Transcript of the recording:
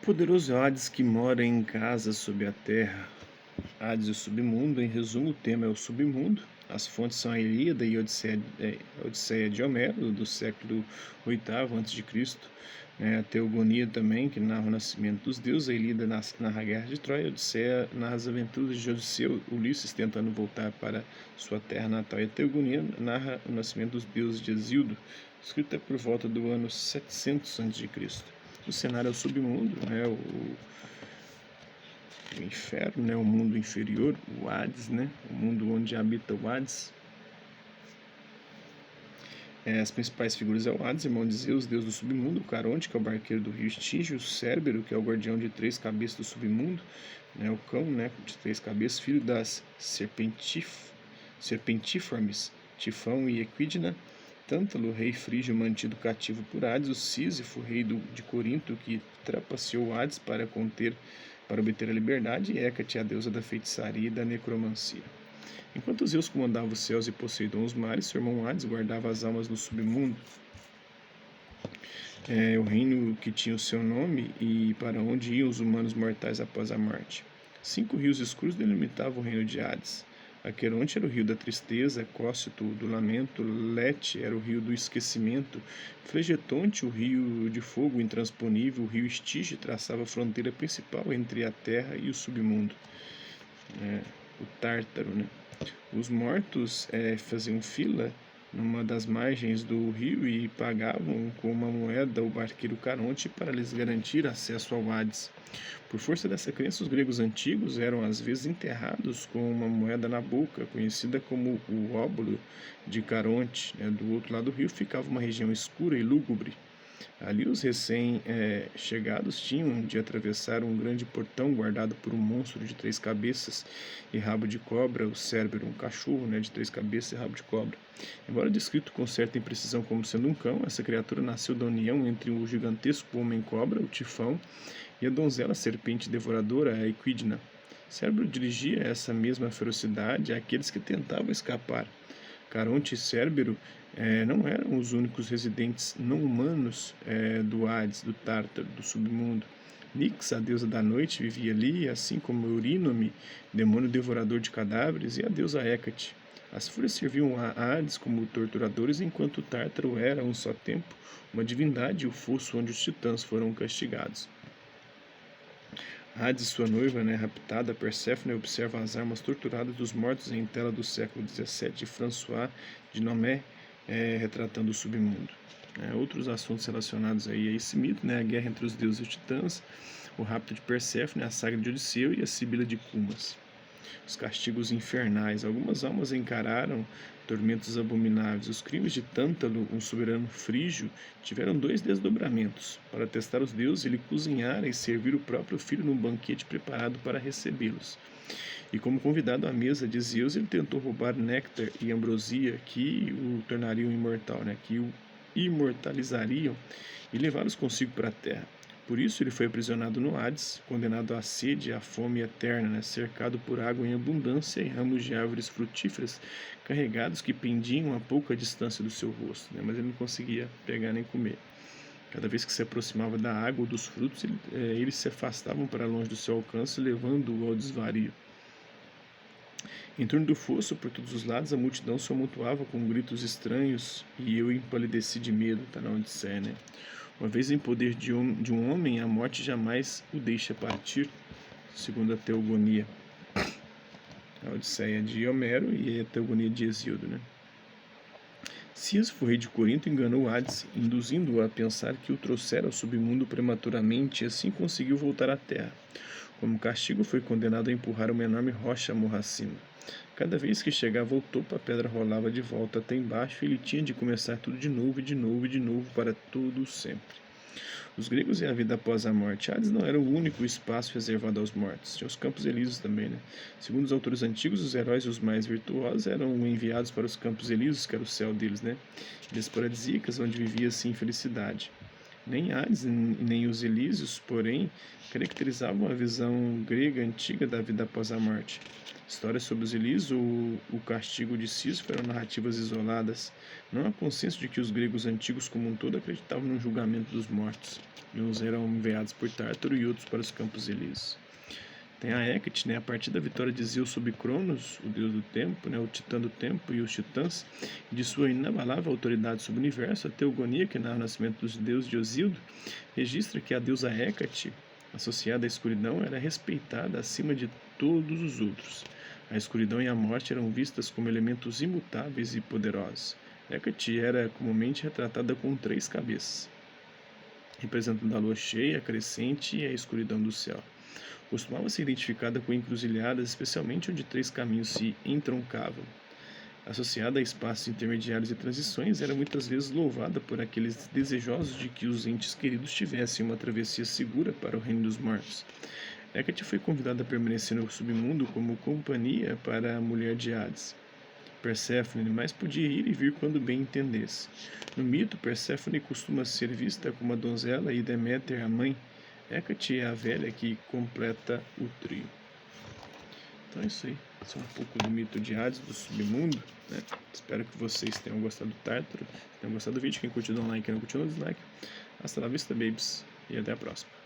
Poderoso Hades que mora em casa sob a terra. Hades e o submundo, em resumo, o tema é o submundo. As fontes são a Ilíada e a Odisseia de Homero, do século VIII a.C., a Teogonia também, que narra o nascimento dos deuses. A Ilíada narra a guerra de Troia. A Odisseia narra as aventuras de Odisseu, Ulisses tentando voltar para sua terra natal. E a Teogonia narra o nascimento dos deuses de Hesíodo, escrita por volta do ano 700 a.C. O cenário é o submundo, o inferno, o mundo inferior, o Hades, o mundo onde habita o Hades. As principais figuras é o Hades, irmão de Zeus, deus do submundo, o Caronte, que é o barqueiro do rio Estígio, o Cérbero, que é o guardião de 3 cabeças do submundo, o cão, de 3 cabeças, filho das serpentiformes, Tifão e Equidna, Tântalo, rei frígio mantido cativo por Hades, o Sísifo, rei de Corinto, que trapaceou Hades para obter a liberdade, e Hécate, a deusa da feitiçaria e da necromancia. Enquanto Zeus comandava os céus e Poseidon os mares, seu irmão Hades guardava as almas no submundo, o reino que tinha o seu nome e para onde iam os humanos mortais após a morte. 5 rios escuros delimitavam o reino de Hades. Aqueronte era o rio da tristeza, Cócito do lamento, Lete era o rio do esquecimento, Flegetonte o rio de fogo intransponível, o rio Estige traçava a fronteira principal entre a terra e o submundo, o Tártaro. Os mortos faziam fila numa das margens do rio e pagavam com uma moeda o barqueiro Caronte para lhes garantir acesso ao Hades. Por força dessa crença, os gregos antigos eram às vezes enterrados com uma moeda na boca, conhecida como o óbolo de Caronte. Do outro lado do rio ficava uma região escura e lúgubre. Ali os recém-chegados tinham de atravessar um grande portão guardado por um monstro de 3 cabeças e rabo de cobra, o Cérbero, um cachorro de 3 cabeças e rabo de cobra. Embora descrito com certa imprecisão como sendo um cão, essa criatura nasceu da união entre o gigantesco homem-cobra, o Tifão, e a donzela serpente devoradora, a Equidna. Cérbero dirigia essa mesma ferocidade àqueles que tentavam escapar. Caronte e Cérbero não eram os únicos residentes não-humanos do Hades, do Tártaro, do submundo. Nix, a deusa da noite, vivia ali, assim como Eurínome, demônio devorador de cadáveres, e a deusa Hécate. As fúrias serviam a Hades como torturadores, enquanto o Tártaro era, a um só tempo, uma divindade e o fosso onde os titãs foram castigados. Hades e sua noiva, raptada, Perséfone, observa as armas torturadas dos mortos em tela do século XVII de François de Nomé, retratando o submundo. Outros assuntos relacionados aí a esse mito, a guerra entre os deuses e os titãs, o rapto de Perséfone, a saga de Odisseu e a Sibila de Cumas. Os castigos infernais. Algumas almas encararam tormentos abomináveis. Os crimes de Tântalo, um soberano frígio, tiveram 2 desdobramentos. Para testar os deuses, ele cozinhara e servir o próprio filho num banquete preparado para recebê-los. E como convidado à mesa de Zeus, ele tentou roubar néctar e ambrosia que o tornariam imortal, que o imortalizariam e levá-los consigo para a terra. Por isso ele foi aprisionado no Hades, condenado à sede e à fome eterna, cercado por água em abundância e ramos de árvores frutíferas carregados que pendiam a pouca distância do seu rosto, mas ele não conseguia pegar nem comer. Cada vez que se aproximava da água ou dos frutos, eles se afastavam para longe do seu alcance, levando-o ao desvario. Em torno do fosso, por todos os lados, a multidão se amontoava com gritos estranhos e eu empalideci de medo, está na Odisseia, Uma vez em poder de um homem, a morte jamais o deixa partir, segundo a Teogonia. A Odisseia de Homero e a Teogonia de Hesíodo, Sísifo, rei de Corinto, enganou Hades, induzindo-o a pensar que o trouxera ao submundo prematuramente e assim conseguiu voltar à terra. Como castigo, foi condenado a empurrar uma enorme rocha morro acima. Cada vez que chegava ao topo, a pedra rolava de volta até embaixo e ele tinha de começar tudo de novo e de novo e de novo para todo sempre. Os gregos e a vida após a morte. Hades não era o único espaço reservado aos mortos. Tinha os campos elíseos também, Segundo os autores antigos, os heróis e os mais virtuosos eram enviados para os campos elíseos, que era o céu deles, ilhas paradisíacas, onde vivia assim felicidade. Nem Hades e nem os Elísios, porém, caracterizavam a visão grega antiga da vida após a morte. Histórias sobre os Elísios ou o castigo de Sísifo eram narrativas isoladas. Não há consenso de que os gregos antigos como um todo acreditavam no julgamento dos mortos. E uns eram enviados por Tártaro e outros para os campos elíseos. Tem a Hecate, né, a partir da vitória de Zeus sobre Cronos, o deus do tempo, né, o titã do tempo e os titãs, e de sua inabalável autoridade sobre o universo, a Teogonia, que narra o nascimento dos deuses de Osíodo, registra que a deusa Hecate, associada à escuridão, era respeitada acima de todos os outros. A escuridão e a morte eram vistas como elementos imutáveis e poderosos. Hecate era comumente retratada com 3 cabeças, representando a lua cheia, a crescente e a escuridão do céu. Costumava ser identificada com encruzilhadas, especialmente onde 3 caminhos se entroncavam. Associada a espaços intermediários e transições, era muitas vezes louvada por aqueles desejosos de que os entes queridos tivessem uma travessia segura para o reino dos mortos. Hecate foi convidada a permanecer no submundo como companhia para a mulher de Hades, Perséfone, mas podia ir e vir quando bem entendesse. No mito, Perséfone costuma ser vista como a donzela e Deméter a mãe. Hecate é a velha que completa o trio. Então é isso aí. Esse é um pouco do mito de Hades, do submundo, né? Espero que vocês tenham gostado do Tártaro, tenham gostado do vídeo. Quem curtiu, dá um like, quem não curtiu, dá um dislike. Hasta la vista, babies. E até a próxima.